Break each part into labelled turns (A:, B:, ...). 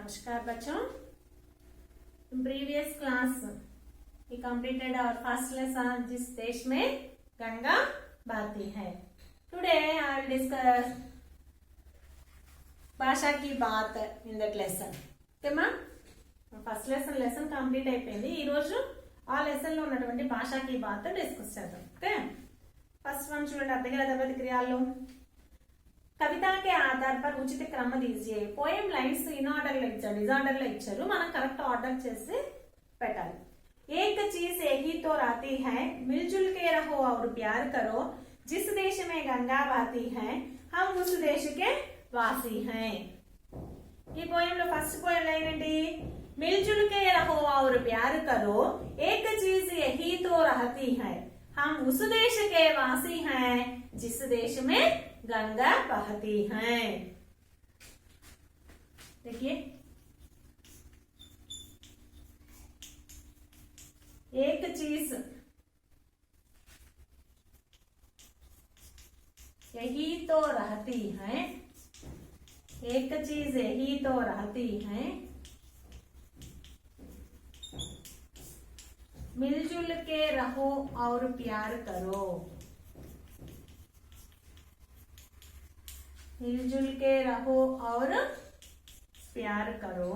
A: नमस्कार बच्चों। in previous class we completed our first lesson जिस देश में गंगा बहती है। Today I will discuss భాషా की बात in that lesson. ఓకేమా, ఫస్ట్ లెసన్ కంప్లీట్ అయిపోయింది. ఈ రోజు ఆ లెసన్ లో ఉన్నటువంటి భాషా की बात డిస్కస్ చేద్దాం. ఓకే, ఫస్ట్ వన్ చూడండి, అర్థగల క్రియాలు. కవిత के आधार पर उचित क्रम दीजिए. पोएम लाइन्स इन ऑर्डर లో ఇచ్చారు, డిజార్డర్ లో ఇచ్చారు, మనం కరెక్ట్ ఆర్డర్ చేసి పెట్టాలి. एक चीज एक ही तो रहती है, मिलजुल के रहो और प्यार करो. जिस देश में गंगा बहती है हम उस देश के वासी हैं. ఈ పోయం లో ఫస్ట్ పోయం లైన్ ఏంటి? मिलजुल के रहो और प्यार करो, एक चीज यही तो रहती है, हम उस देश के वासी हैं जिस देश में गंगा बहती है. देखिए, एक चीज यही तो रहती है, एक चीज यही तो रहती है, मिलजुल के रहो और प्यार करो. मिलजुल के रहो और प्यार करो.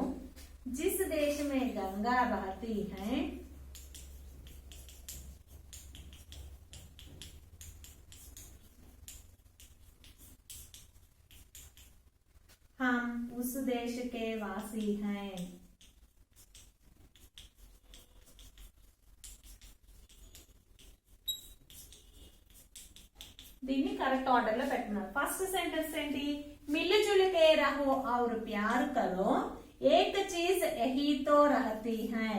A: जिस देश में गंगा बहती है हम उस देश के वासी हैं. దీన్ని కరెక్ట్ ఆర్డర్ లో పెట్టుకున్నారు. ఫస్ట్ సెంటెన్స్ ఏంటి? मिलजुल के रहो और प्यार करो, एक चीज यही तो रहती है,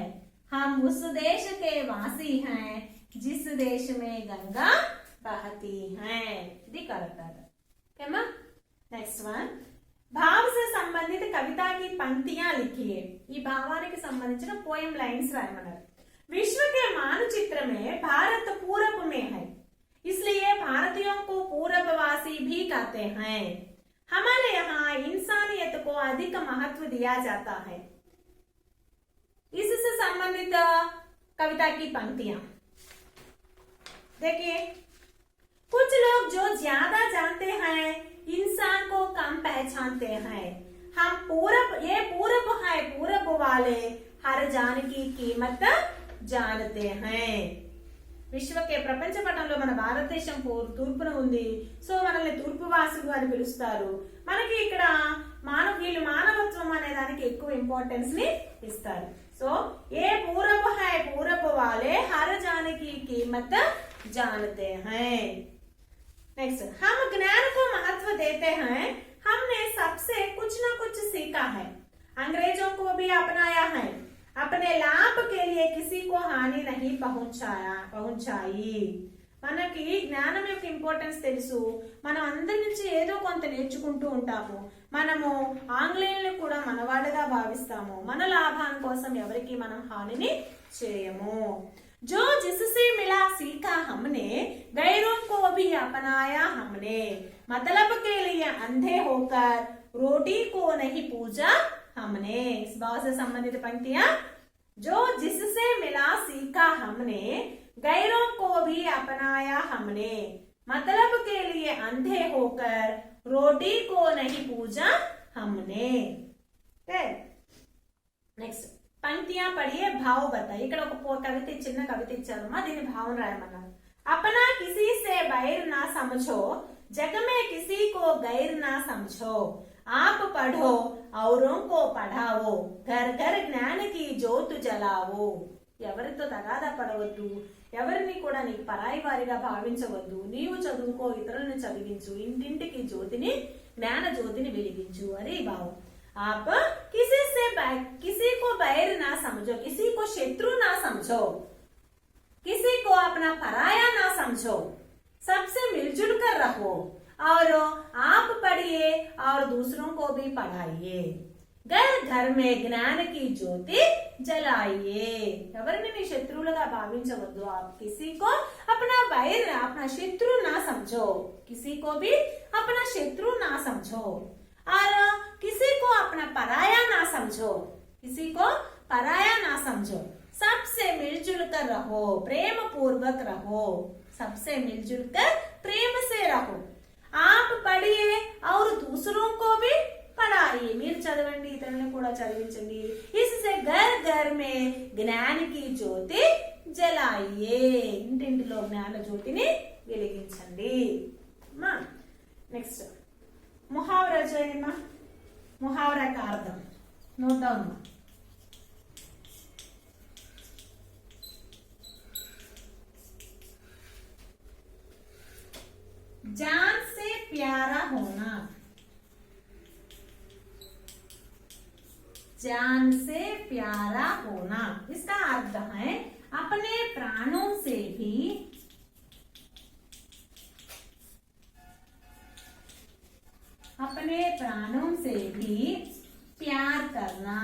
A: हम उस देश के वासी हैं जिस देश में गंगा बहती है. ఇది కరెక్ట్ ఆర్డర్. ఓకేమా, నెక్స్ట్ వన్. भाव से संबंधित कविता की पंक्तियां लिखिए. ఈ భావానికి సంబంధించిన పోయం లైన్స్ రాయమన్నారు. विश्व के मानचित्र में भारत पूरब में है, इसलिए भारतीयों को पूरबवासी भी कहते हैं. हमारे यहाँ इंसानियत को अधिक महत्व दिया जाता है. इससे संबंधित कविता की पंक्तियां देखिए. कुछ लोग जो ज्यादा जानते हैं इंसान को कम पहचानते हैं. हम ये पूरब है, पूरब वाले हर जान की कीमत जानते हैं. విశ్వకే ప్రపంచ పటంలో మన భారతదేశం తూర్పున ఉంది, సో మనల్ని తూర్పు వాసులు అని పిలుస్తారు. మనకి ఇక్కడ వీళ్ళు మానవత్వం అనే దానికి ఎక్కువ ఇంపార్టెన్స్ ని ఇస్తారు. సో ఏ పూరబ్ హై, పూరబ్ వాలే హర్ జాన్ की कीमत जानते हैं. नेक्स्ट, हम ज्ञान को महत्व देते हैं, हमने सबसे कुछ न कुछ सीखा है, अंग्रेजों को भी अपनाया है, अपने लाभ के लिए किसी को हानि नहीं పహుంచాయి. మనకి జ్ఞానం యొక్క ఇంపార్టెన్స్ తెలుసు, మనం అందరి నుంచి ఏదో కొంత నేర్చుకుంటూ ఉంటాము. మనము ఆంగ్లేయులను కూడా మనవాళ్ళగా భావిస్తాము. మన లాభాల కోసం ఎవరికి మనం హానిని చేయము. जो जिससे मिला सीखा हमने, गैरों को भी अपनाया हमने, मतलब के लिए अंधे होकर रोटी को नहीं पूजा हमने. इस भाव से संबंधित पंक्तियां. जो जिससे मिला सीखा हमने, गैरों को भी अपनाया हमने, मतलब के लिए अंधे होकर रोटी को नहीं पूजा हमने. नेक्स्ट, पंक्तियां पढ़िए, भाव बताइए. ఇక్కడ ఒక కవిత, చిన్న కవిత ఇచ్చారమ్మా, దీని భావం రాయమన్నారు. अपना किसी से बैर ना समझो, जग में किसी को गैर ना समझो, आप पढ़ो औरों को पढ़ाओ, घर घर ज्ञान की ज्योत जलाओ. ఎవరితో తగాదా పడవద్దు, ఎవరిని కూడా నీకు పరాయి వారిగా భావించవద్దు, నీవు చదువుకో, ఇతరులను చదివించు, ఇంటింటికి జ్యోతిని, జ్ఞాన జ్యోతిని వెలిగించు అని భావం. आप किसी को बैर ना समझो, किसी को शत्रु ना समझो, किसी को अपना पराया ना समझो, सबसे मिलजुल कर रहो और आप पढ़िए और दूसरों को भी पढ़ाइए, घर घर में ज्ञान की ज्योति जलाइए. ఎవరిని మీ శత్రువులుగా భావించవద్దు. आप किसी को अपना बैर, अपना शत्रु ना समझो, किसी को भी अपना शत्रु ना समझो, और किसी को अपना पराया ना समझो, किसी को पराया ना समझो, सबसे मिलजुल कर रहो, प्रेम पूर्वक रहो, सबसे मिलजुल कर प्रेम से रहो। आप पढ़िए और दूसरों को भी पढ़ाइए, మీరు చదవండి ఇతరులను కూడా చదివించండి। इससे घर घर में ज्ञान की ज्योति जलाइए, ఇంటింటిలో జ్ఞాన జ్యోతిని వెలిగించండి। నెక్స్ట్ ముహావరా చేయండి। ముహావరా का అర్థం నోట్ డౌన్। जान से प्यारा होना, जान से प्यारा होना, इसका अर्थ है अपने प्राणों से भी, अपने प्राणों से भी प्यार करना।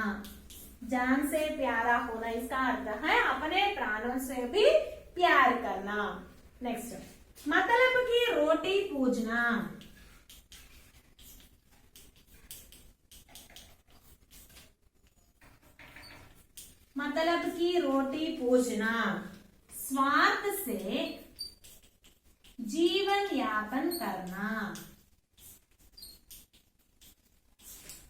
A: जान से प्यारा होना इसका अर्थ है अपने प्राणों से भी प्यार करना। नेक्स्ट मतलब की रोटी पूजना, मतलब की रोटी पूजना, स्वार्थ से जीवन यापन करना।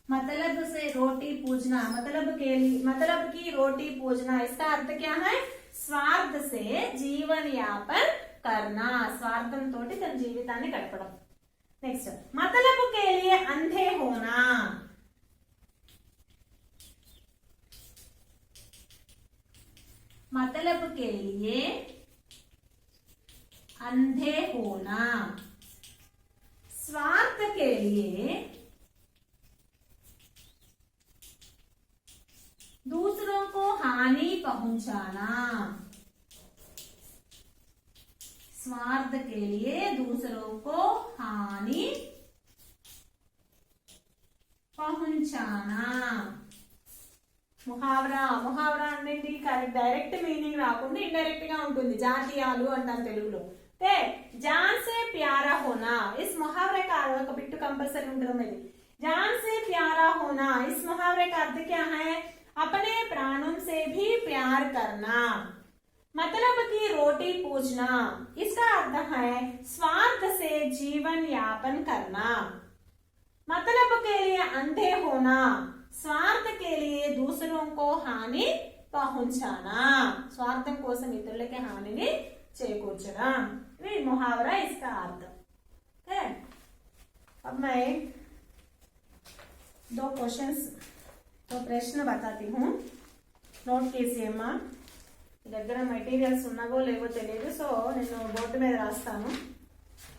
A: मतलब से रोटी पूजना, मतलब के लिए, मतलब की रोटी पूजना, इसका अर्थ क्या है? स्वार्थ से जीवन यापन करना, स्वार्थం తోటి తన జీవితాన్ని గడపడం। నెక్స్ట్ मतलब के लिए अंधे होना, मतलब के लिए अंधे होना, स्वार्थ के लिए दूसरों को हानि पहुंचाना, स्वार्थ के लिए दूसरों को हानि पहुंचाना। ముహావరా, ముహావరా అనేది డైరెక్ట్ మీనింగ్ రాకుండా ఇండైరెక్ట్ గా ఉంటుంది, జాతీయాలు అంటాం తెలుగులో। ते जान से प्यारा होना, इस मुहावरे का ఒక బిట్టు కంపల్సరీ ఉండడం ఇది। जान से प्यारा होना, इस मुहावरे का अर्थ क्या है? अपने प्राणों से भी प्यार करना। मतलब की रोटी पूजना, इसका अर्थ है स्वार्थ से जीवन यापन करना। मतलब के लिए अंधे होना, स्वार्थ के लिए दूसरों को हानि पहुंचाना, स्वार्थం కోసం ఇతరులకి హానిని చేకూర్చడం। ये मुहावरा इसका अर्थ है। अब मैं दो क्वेश्चंस, दो प्रश्न बताती हूँ, नोट कीजिए अम्मा। దగ్గర మెటీరియల్స్ ఉన్నావో లేవో తెలియదు, సో నేను బోర్డు మీద రాస్తాను,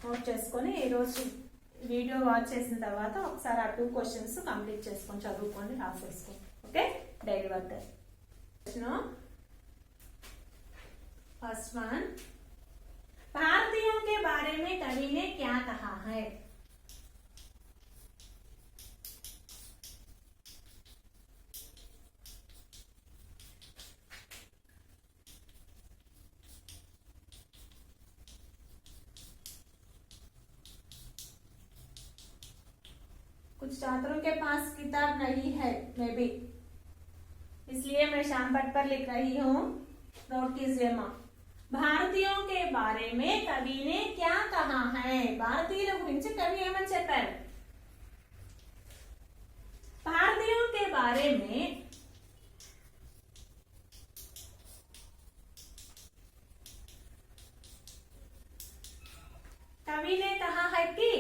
A: నోట్ చేసుకొని ఈరోజు వీడియో వాచ్ చేసిన తర్వాత ఒకసారి ఆ 2 క్వశ్చన్స్ కంప్లీట్ చేసుకొని చదువుకొని రాసేసుకోండి। Okay, daily work. First one, भारतीयों के बारे में कवि ने क्या कहा है? कुछ छात्रों के पास किताब नहीं है, मैं भी, इसलिए मैं शाम पट पर लिख रही हूँ, नोट कीजिए माँ। भारतीयों के बारे में कवि ने क्या कहा है? భారతీయుల గురించి కవి ఏమని చెప్పారు? भारतीयों के बारे में कवि ने कहा है कि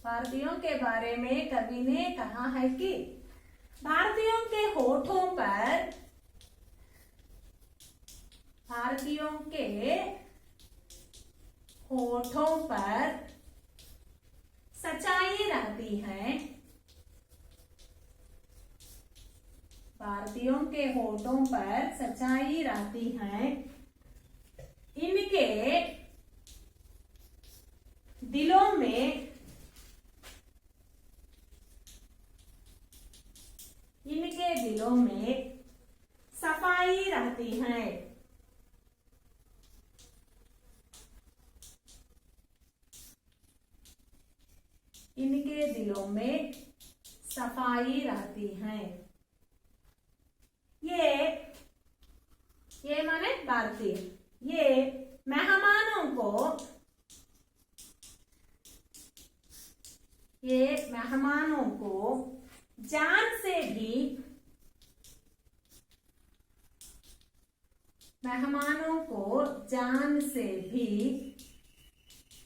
A: भारतीयों के बारे में कवि ने कहा है कि भारतीयों के होठों पर, भारतीयों के होठों पर सच्चाई रहती है, भारतीयों के होठों पर सच्चाई रहती है, इनके दिलों में, इनके दिलों में सफाई रहती है, इनके दिलों में सफाई रहती है। ये माने भारतीय, ये मेहमानों को जान से भी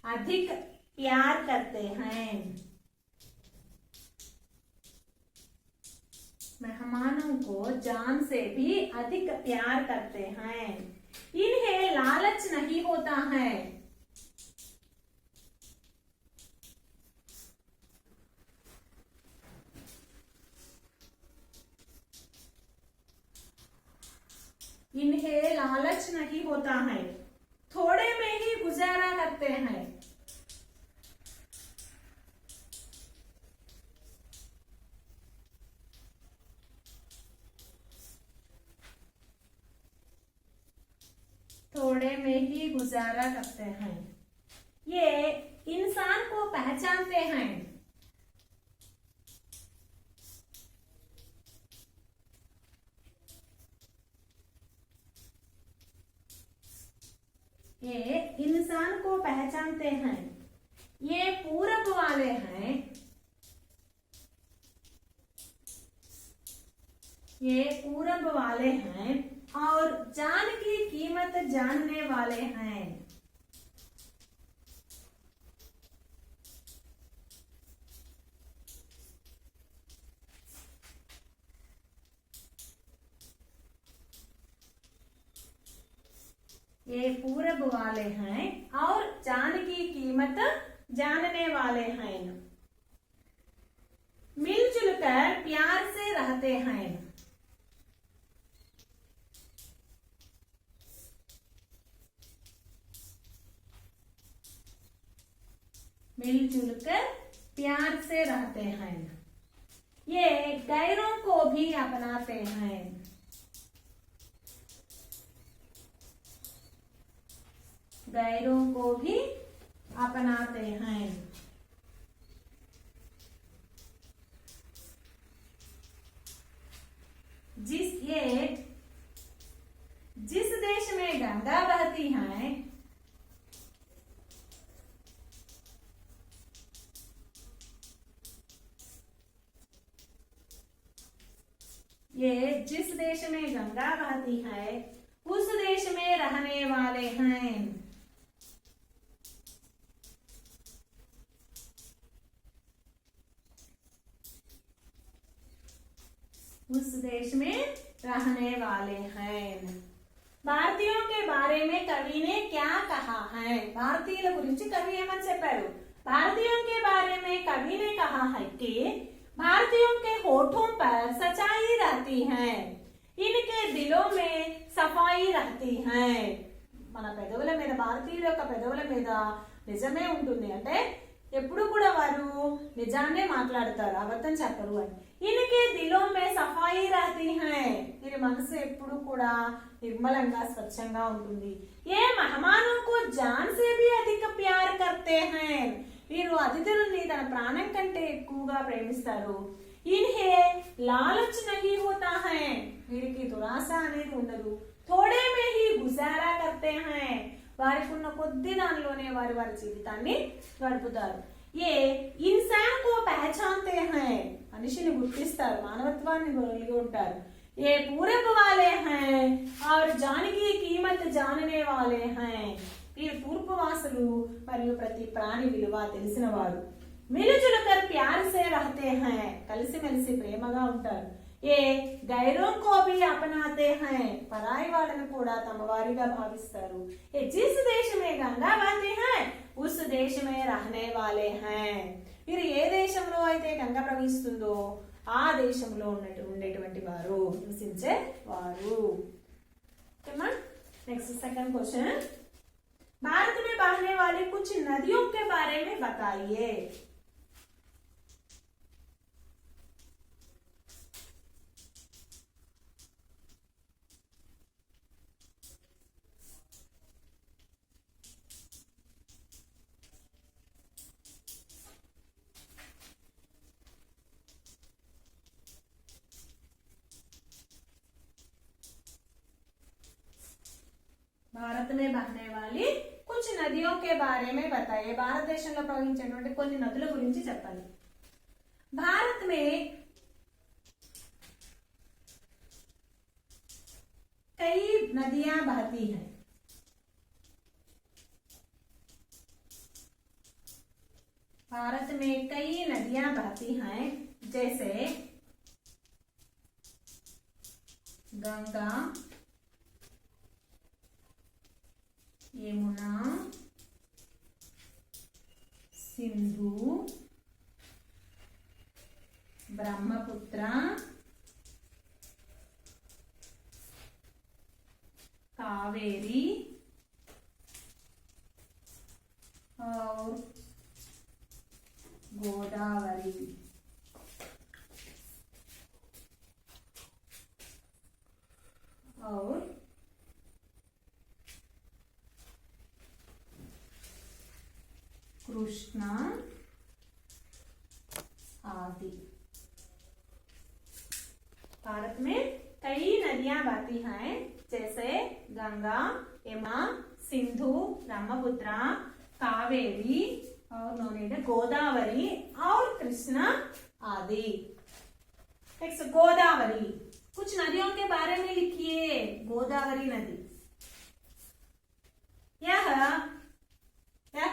A: अधिक प्यार करते हैं। मेहमानों को जान से भी अधिक प्यार करते हैं। इन्हें लालच नहीं होता है। इन्हें लालच नहीं होता है, थोड़े में ही गुजारा करते हैं। थोड़े में ही गुजारा करते हैं। ये इंसान को पहचानते हैं। ये इंसान को पहचानते हैं। ये पूरब वाले हैं। ये पूरब वाले हैं और जान की कीमत जानने वाले हैं। ये पूरब वाले हैं और जान की कीमत जानने वाले हैं। मिलजुल कर प्यार से रहते हैं। मिलजुल कर प्यार से रहते हैं। ये गैरों को भी अपनाते हैं। गैरों को भी अपनाते हैं। जिस देश में गंगा बहती है, ये जिस देश में गंगा बहती है उस देश में रहने वाले हैं। उस देश में रहने वाले हैं। भारतीयों के बारे में कवि ने क्या कहा है? भारतीय गुरिंची कवि ఏమని చెప్పారు? भारतीयों के बारे में कवि ने कहा है कि भारतीयों के होठों पर सच्चाई रहती है, इनके दिलों में सफाई रहती है। మన పెదవుల మీద, భారతీయుల యొక్క పెదవుల మీద నిజమే ఉంటుంది, అంటే ఎప్పుడు కూడా వారు నిజాన్నే మాట్లాడతారు, అబద్ధం చెప్పరు అని. इनके दिलों में सफाई रहती है, వీరి మనసు ఎప్పుడు కూడా నిర్మలంగా స్వచ్ఛంగా ఉంటుంది. ये मेहमानों को जान से भी अधिक प्यार करते हैं, వీరు అతిథులని తన ప్రాణం కంటే ఎక్కువగా ప్రేమిస్తారు. इन्हें लालच नहीं होता है, వీరికి దురాశ అనేది ఉండదు. थोड़े में ही गुजारा करते हैं, వారికి ఉన్న కొద్ది దానిలోనే వారి జీవితాన్ని గడుపుతారు. ये इंसान को पहचानते हैं, మనిషిని గుర్తిస్తారు, మానవత్వాన్ని కలిగి ఉంటారు. ये पूरब वाले हैं और जान की कीमत जानने वाले हैं, వీరు తూర్పువాసులు మరియు ప్రతి ప్రాణి విలువ తెలిసిన వారు. మిలుజులుకర్ ప్యార్ సే రహతే హై, కలిసిమెలిసి ప్రేమగా ఉంటారు. ఏ గైరోं को भी अपनाते हैं, పరాయి వాళ్ళని కూడా తమ వారిగా భావిస్తారు. ఏ जिस देश में गंगा बहती है उस देश में रहने वाले हैं, వీరు ఏ దేశంలో అయితే గంగ ప్రవహిస్తుందో ఆ దేశంలో ఉండేటువంటి వారు, నివసించే వారు. नेक्स्ट सेकंड क्वेश्चन, भारत में बहने वाली कुछ नदियों के बारे में बताइए. భారత్ में बहने वाली कुछ नदियों के बारे में बताइए. భారతదేశంలో ప్రవహించేటువంటి కొన్ని నదుల గురించి చెప్పండి. भारत में कई नदियां बहती हैं. भारत में कई नदियां बहती हैं, जैसे गंगा, यमुना, सिंधु, ब्रह्मपुत्र, कावेरी और गोदावरी. और कृष्णा आदि. भारत में कई नदियां बहती हैं, जैसे गंगा, यमुना, सिंधु, ब्रह्मपुत्र, कावेरी और गोदावरी और कृष्णा आदि. नेक्स्ट गोदावरी. कुछ नदियों के बारे में लिखिए. गोदावरी नदी. यह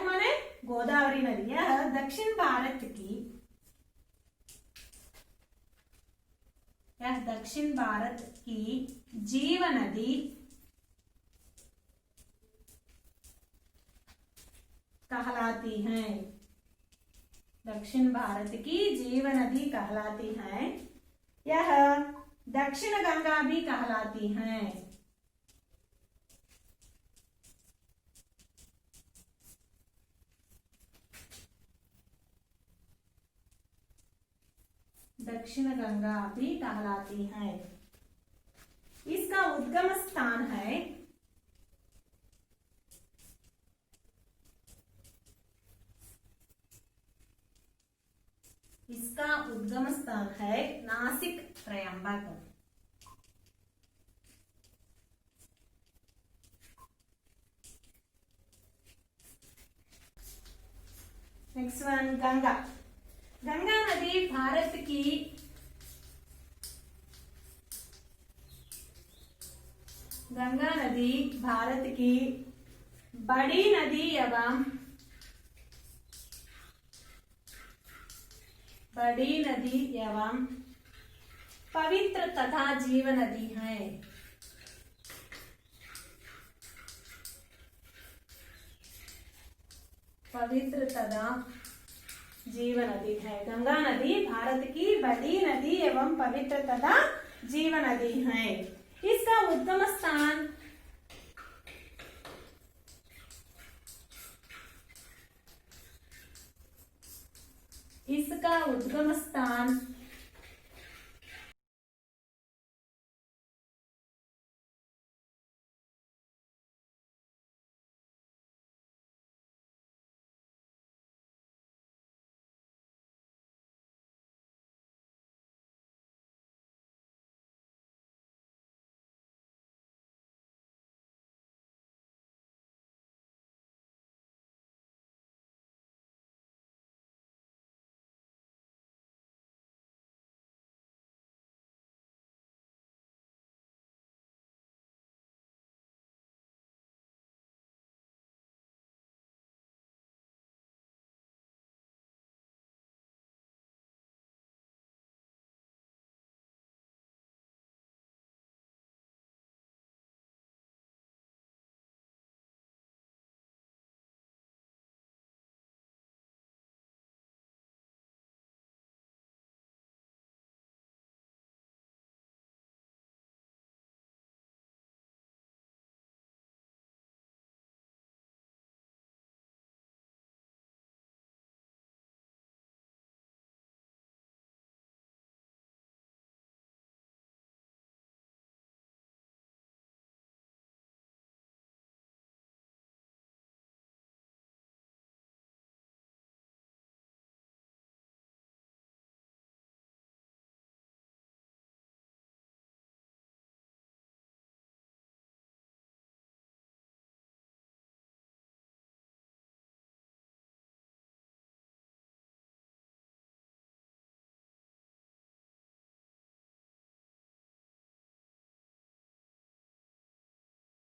A: माने गोदावरी नदी. यह दक्षिण भारत की जीव नदी कहलाती हैं. दक्षिण भारत की जीव नदी कहलाती हैं. यह दक्षिण गंगा भी कहलाती हैं. दक्षिण गंगा भी कहलाती हैं. इसका उद्गम स्थान है नासिक त्रयंबक. Next one Ganga. गंगा नदी भारत की बड़ी नदी एवं पवित्र तथा जीव नदी है. पवित्र तथा जीव नदी है. गंगा नदी भारत की बड़ी नदी एवं पवित्र तथा जीव नदी है. इसका उद्गम स्थान